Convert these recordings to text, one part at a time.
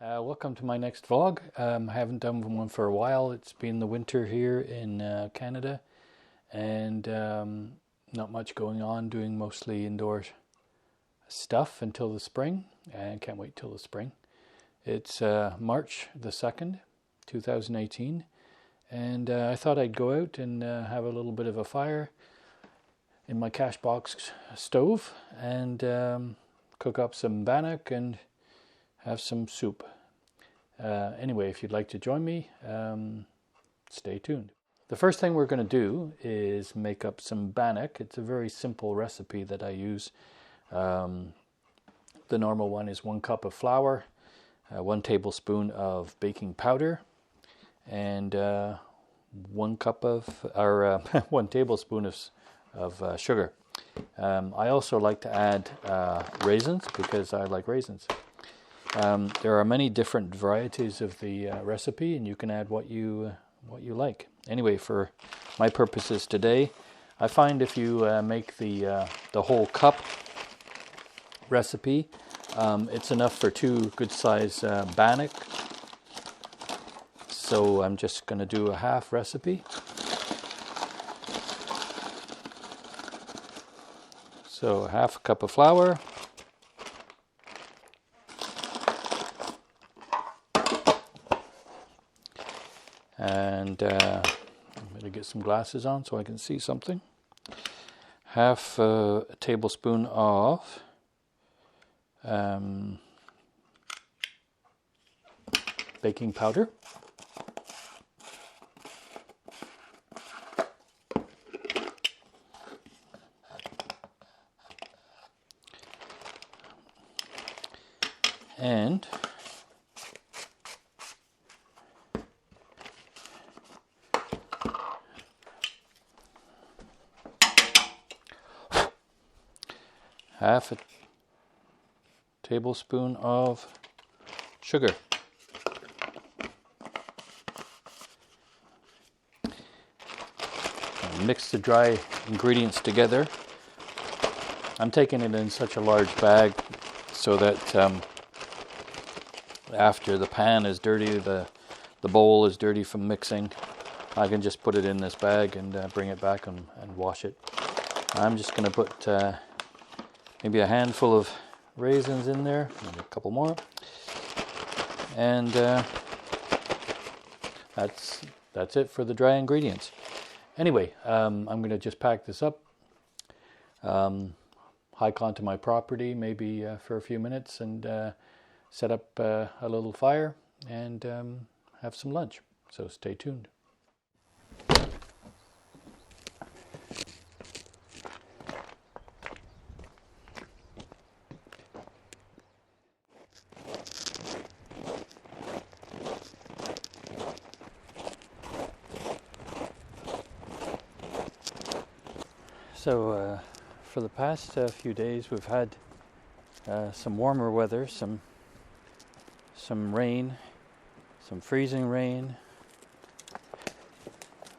Welcome to my next vlog. I haven't done one for a while. It's been the winter here in Canada, and not much going on, doing mostly indoor stuff until the spring, and can't wait till the spring. It's March the 2nd, 2018, and I thought I'd go out and have a little bit of a fire in my Cashbox stove and cook up some Bannock and have some soup. Anyway, if you'd like to join me, stay tuned. The first thing we're going to do is make up some Bannock. It's a very simple recipe that I use. The normal one is 1 cup of flour, 1 tablespoon of baking powder, and 1 tablespoon of sugar. I also like to add raisins because I like raisins. There are many different varieties of the recipe, and you can add what you like. Anyway, for my purposes today, I find if you make the whole cup recipe, it's enough for 2 good-sized Bannock. So I'm just going to do a half recipe. So 1/2 cup of flour. And I'm going to get some glasses on so I can see something. 1/2 a tablespoon of baking powder. And half a tablespoon of sugar. And mix the dry ingredients together. I'm taking it in such a large bag so that after the pan is dirty, the bowl is dirty from mixing, I can just put it in this bag and bring it back and wash it. I'm just going to put maybe a handful of raisins in there, maybe a couple more, and that's it for the dry ingredients. Anyway, I'm going to just pack this up, hike onto my property maybe for a few minutes, and set up a little fire and have some lunch. So stay tuned. So for the past few days we've had some warmer weather, some rain, some freezing rain,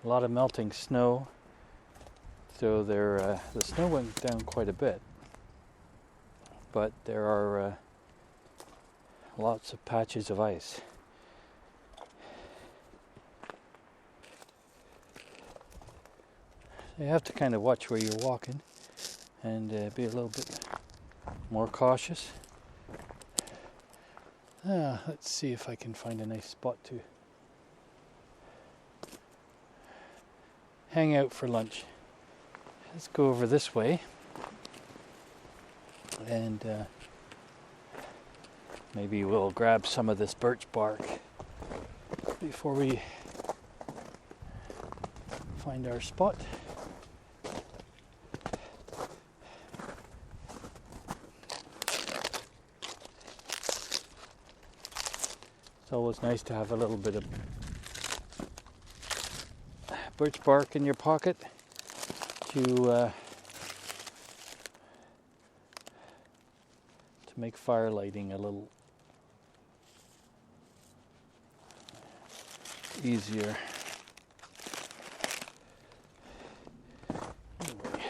a lot of melting snow. So the snow went down quite a bit, but there are lots of patches of ice. You have to kind of watch where you're walking and be a little bit more cautious. Let's see if I can find a nice spot to hang out for lunch. Let's go over this way and maybe we'll grab some of this birch bark before we find our spot. It's always nice to have a little bit of birch bark in your pocket to make fire lighting a little easier. Anyway.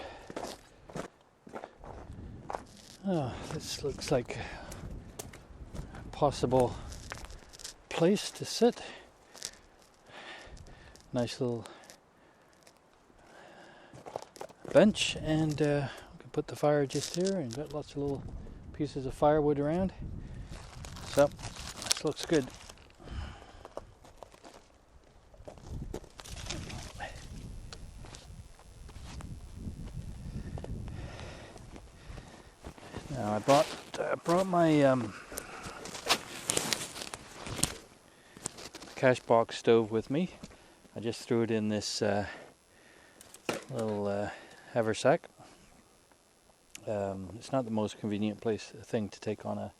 Oh, this looks like a possible place to sit. Nice little bench, and we can put the fire just here, and got lots of little pieces of firewood around. So this looks good. Now I brought my cash box stove with me. I just threw it in this little haversack. It's not the most convenient thing to take on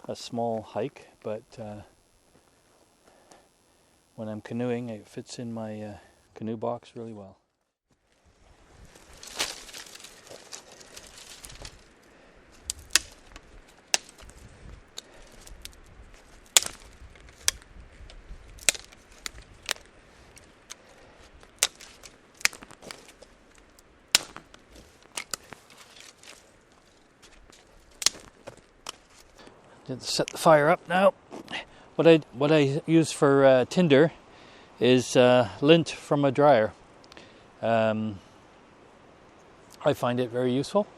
a small hike, but when I'm canoeing, it fits in my canoe box really well. Did set the fire up now. What I use for tinder is lint from a dryer. I find it very useful,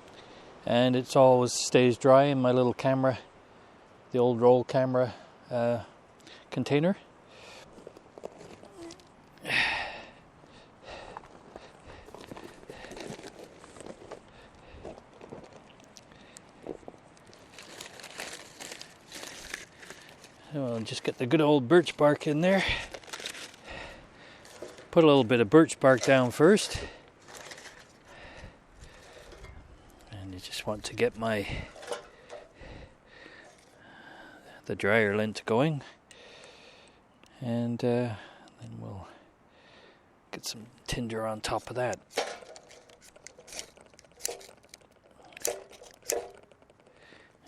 and it always stays dry in my little camera, the old roll camera container. I'll just get the good old birch bark in there. Put a little bit of birch bark down first. And you just want to get the dryer lint going. And then we'll get some tinder on top of that.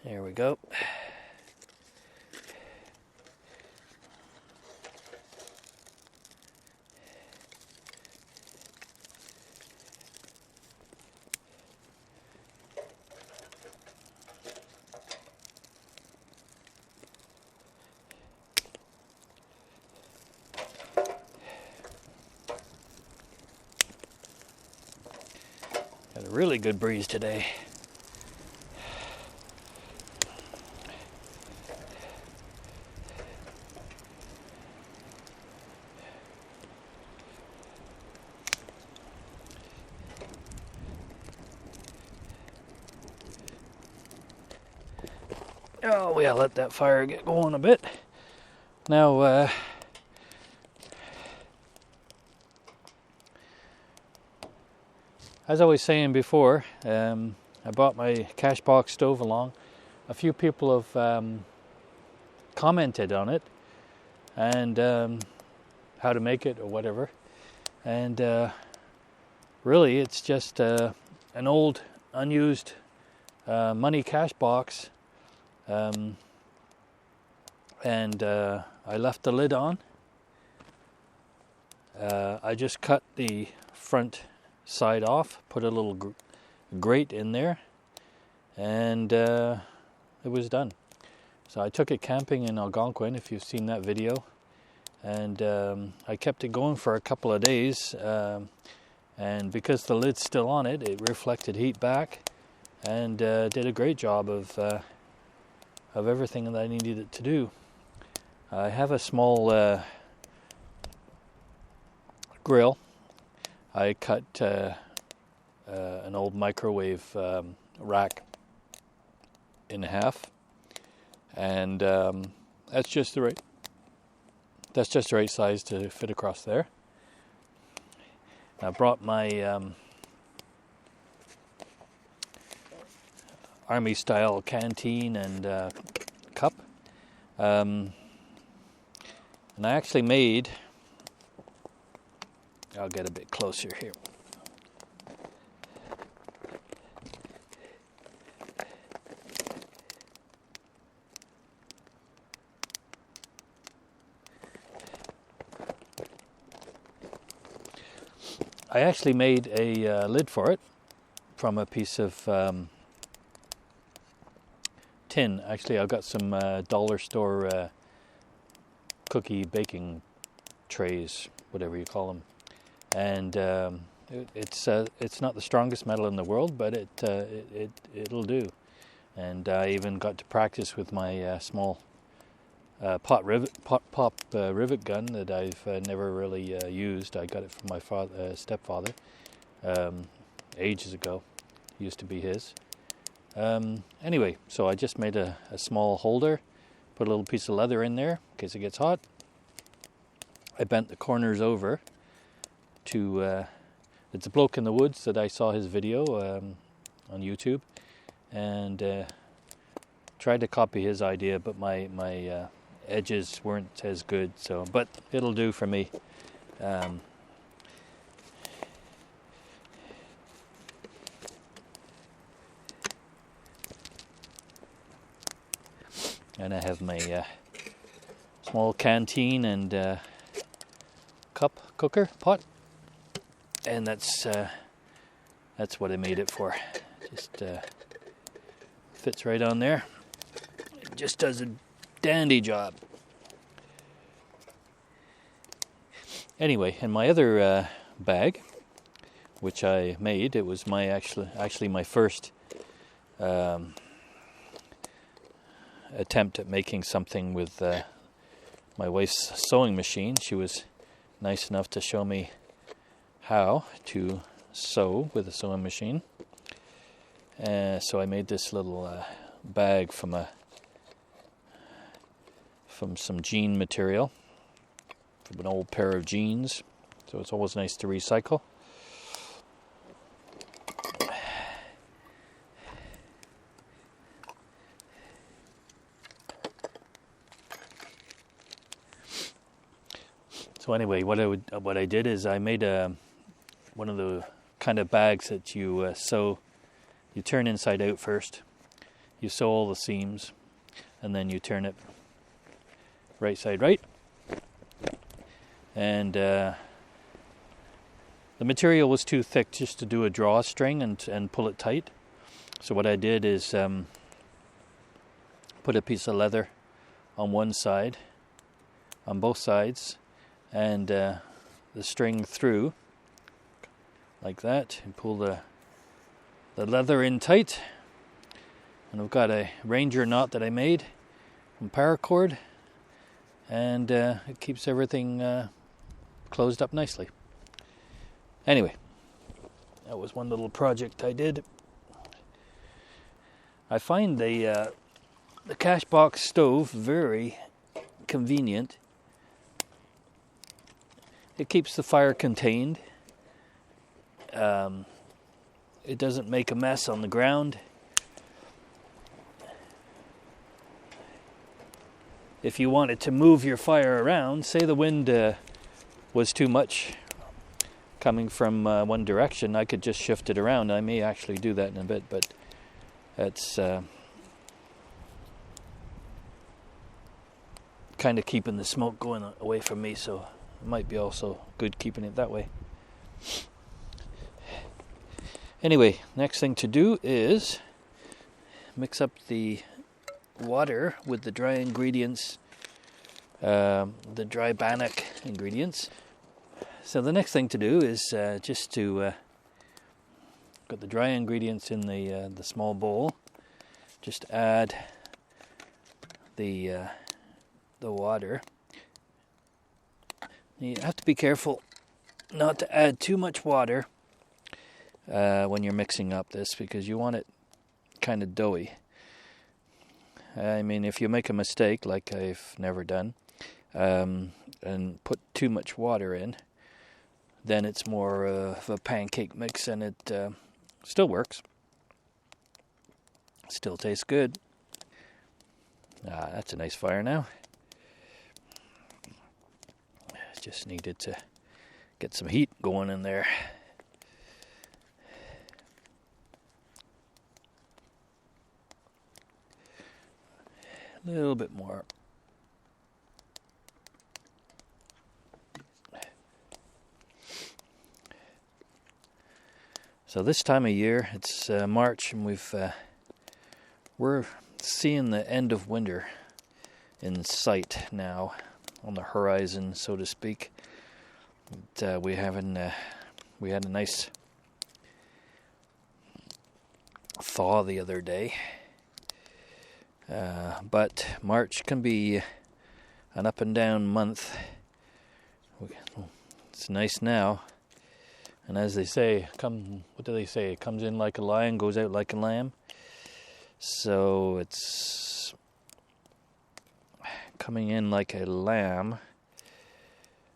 There we go. Got a really good breeze today. Oh, we'll let that fire get going a bit. Now, as I was saying before, I bought my cash box stove along. A few people have commented on it and how to make it or whatever. And really, it's just an old, unused money cash box. And I left the lid on. I just cut the front side off, put a little grate in there, and it was done. So I took it camping in Algonquin, if you've seen that video, and I kept it going for a couple of days, and because the lid's still on it, it reflected heat back and did a great job of everything that I needed it to do. I have a small grill. I cut an old microwave rack in half, and that's just the right size to fit across there. I brought my army style canteen and cup, and I actually made, I'll get a bit closer here. I actually made a lid for it from a piece of tin. Actually, I got some dollar store cookie baking trays, whatever you call them. And it's not the strongest metal in the world, but it'll do. And I even got to practice with my small pop rivet gun that I've never really used. I got it from my stepfather ages ago. It used to be his. Anyway, so I just made a small holder, put a little piece of leather in there in case it gets hot. I bent the corners over to, it's a bloke in the woods that I saw his video on YouTube, and tried to copy his idea, but my edges weren't as good, so, but it'll do for me. And I have my small canteen and cup cooker pot, and that's what I made it for. Just fits right on there. It just does a dandy job. Anyway, in my other bag, which I made, it was my actually my first attempt at making something with my wife's sewing machine. She was nice enough to show me how to sew with a sewing machine. So I made this little bag from some jean material, from an old pair of jeans. So it's always nice to recycle. So anyway, what I did is I made one of the kind of bags that you sew. You turn inside out first. You sew all the seams, and then you turn it right side right. And the material was too thick just to do a drawstring and pull it tight. So what I did is put a piece of leather on one side, on both sides, and the string through like that, and pull the leather in tight. And I've got a Ranger knot that I made from paracord, and it keeps everything closed up nicely. Anyway, that was one little project I did. I find the Cashbox stove very convenient. It keeps the fire contained. It doesn't make a mess on the ground. If you wanted to move your fire around, say the wind was too much coming from one direction, I could just shift it around. I may actually do that in a bit, but that's kind of keeping the smoke going away from me, so it might be also good keeping it that way. Anyway, next thing to do is mix up the water with the dry ingredients, the dry Bannock ingredients. So the next thing to do is just to got the dry ingredients in the small bowl. Just add the water. You have to be careful not to add too much water when you're mixing up this, because you want it kind of doughy. I mean, if you make a mistake, like I've never done, and put too much water in, then it's more of a pancake mix, and it still works. Still tastes good. That's a nice fire now. Just needed to get some heat going in there. A little bit more. So this time of year, it's March, and we're seeing the end of winter in sight now. horizon, so to speak. But, we had a nice thaw the other day. But March can be an up and down month. It's nice now, and as they say, what do they say? It comes in like a lion, goes out like a lamb. So it's coming in like a lamb.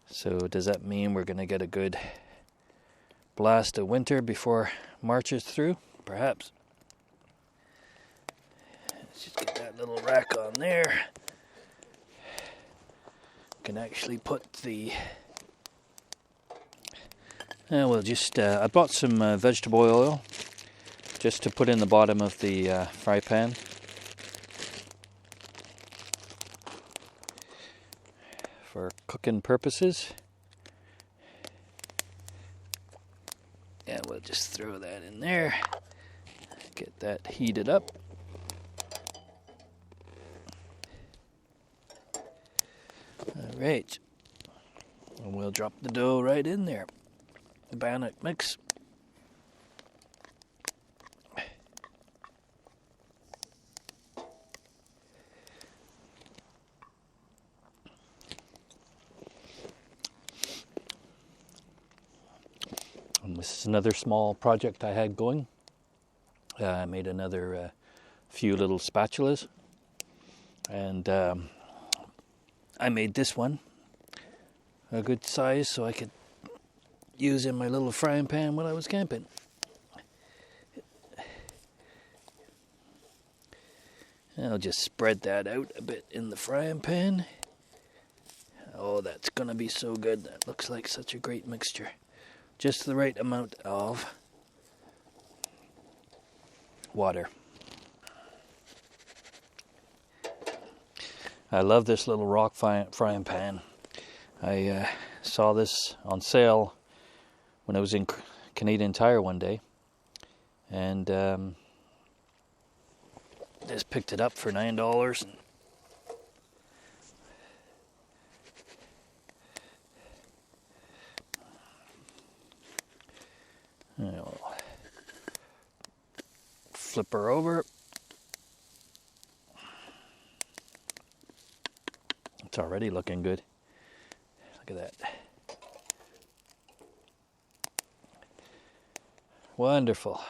So does that mean we're going to get a good blast of winter before March is through? Perhaps. Let's just get that little rack on there. Can actually put the... we'll just... I bought some vegetable oil just to put in the bottom of the fry pan. For cooking purposes. Yeah, we'll just throw that in there. Get that heated up. Alright. And we'll drop the dough right in there. The Bannock mix. And this is another small project I had going. I made another few little spatulas. And I made this one a good size so I could use in my little frying pan when I was camping. And I'll just spread that out a bit in the frying pan. Oh, that's gonna be so good. That looks like such a great mixture. Just the right amount of water. I love this little rock frying pan. I saw this on sale when I was in Canadian Tire one day, and just picked it up for $9. And I'll flip her over. It's already looking good. Look at that. Wonderful.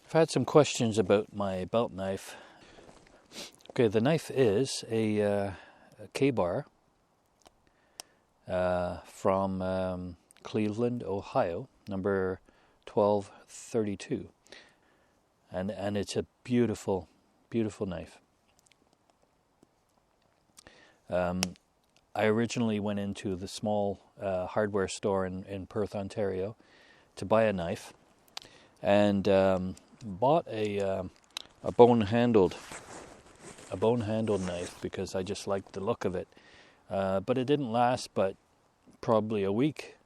I've had some questions about my belt knife. Okay, the knife is a K-bar from Cleveland, Ohio, number 1232. And it's a beautiful, beautiful knife. I originally went into the small hardware store in Perth, Ontario, to buy a knife, and bought a bone-handled knife because I just liked the look of it. But it didn't last but probably a week,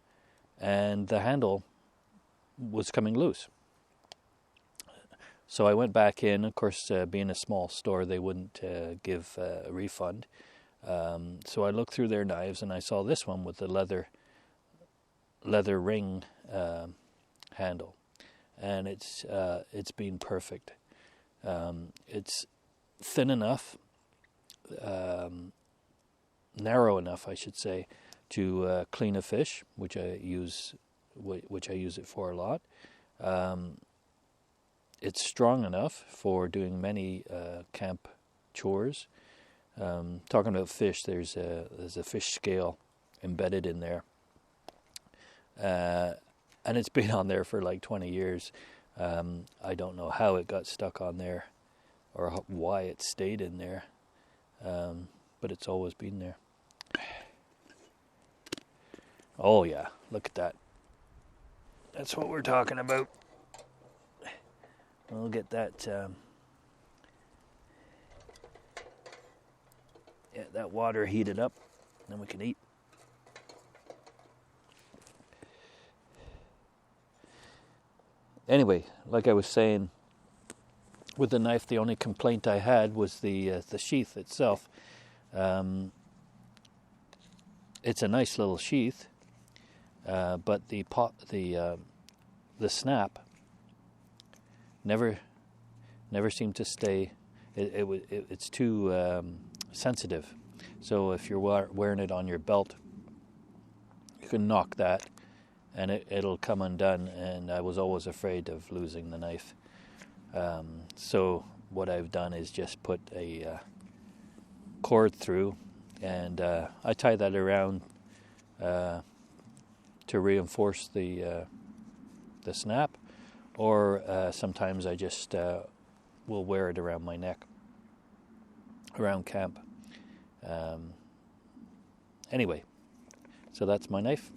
and the handle was coming loose. So I went back in. Of course, being a small store, they wouldn't give a refund. So I looked through their knives, and I saw this one with the leather ring handle, and it's been perfect. It's thin enough, narrow enough, I should say, to clean a fish, which I use it for a lot. It's strong enough for doing many camp chores. Talking about fish, there's a fish scale embedded in there, and it's been on there for like 20 years. I don't know how it got stuck on there, or why it stayed in there, but it's always been there. Oh yeah, look at that. That's what we're talking about. We'll get that. That water heated up, then we can eat. Anyway, like I was saying, with the knife, the only complaint I had was the sheath itself. it's a nice little sheath, but the snap never seemed to stay. It's too sensitive. So if you're wearing it on your belt, you can knock that, and it'll come undone. And I was always afraid of losing the knife. So what I've done is just put a cord through, and I tie that around to reinforce the snap, or sometimes I just will wear it around my neck around camp. Anyway, so that's my knife,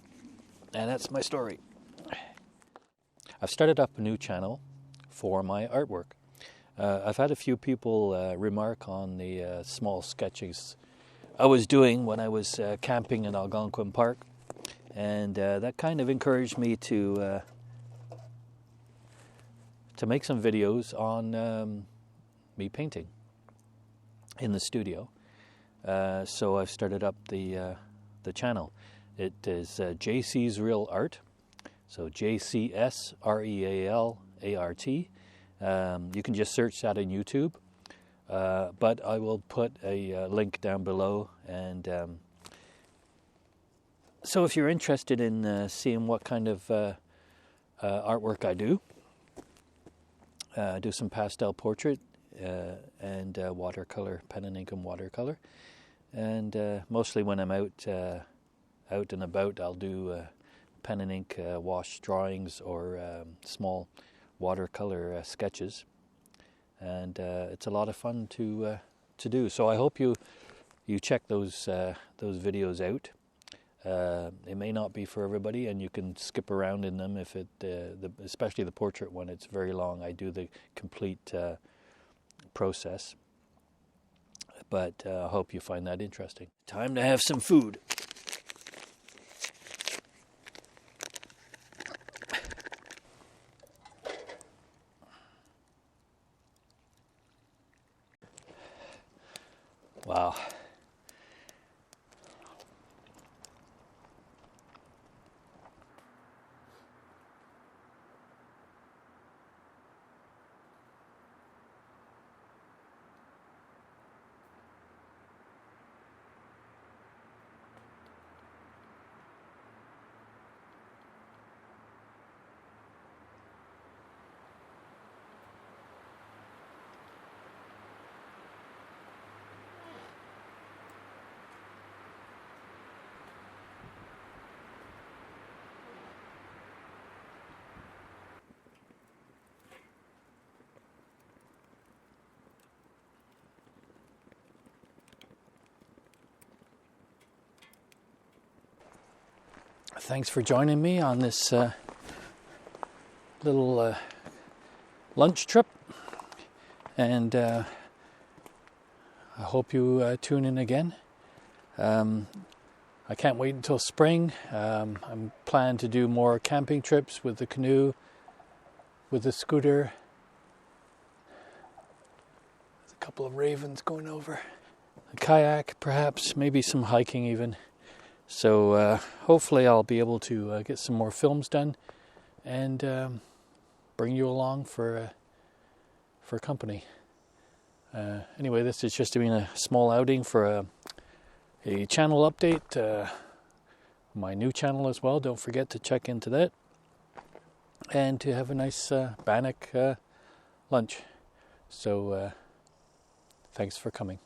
and that's my story. I've started up a new channel for my artwork. I've had a few people remark on the small sketches I was doing when I was camping in Algonquin Park, and that kind of encouraged me to make some videos on me painting in the studio. So I've started up the channel. It is JCSREALART, so JCSREALART. You can just search that on YouTube, but I will put a link down below. And so if you're interested in seeing what kind of artwork I do some pastel portrait and watercolor, pen and ink and watercolor. And mostly when I'm out and about, I'll do pen and ink wash drawings or small watercolor sketches, and it's a lot of fun to do. So I hope you check those videos out. It may not be for everybody, and you can skip around in them if especially the portrait one. It's very long. I do the complete process, but I hope you find that interesting. Time to have some food. Wow. Thanks for joining me on this little lunch trip, and I hope you tune in again. I can't wait until spring. I'm planning to do more camping trips with the canoe, with the scooter. There's a couple of ravens going over. A kayak, perhaps, maybe some hiking even. So hopefully I'll be able to get some more films done and bring you along for company. Anyway, this is just been a small outing for a channel update. My new channel as well. Don't forget to check into that. And to have a nice Bannock lunch. So thanks for coming.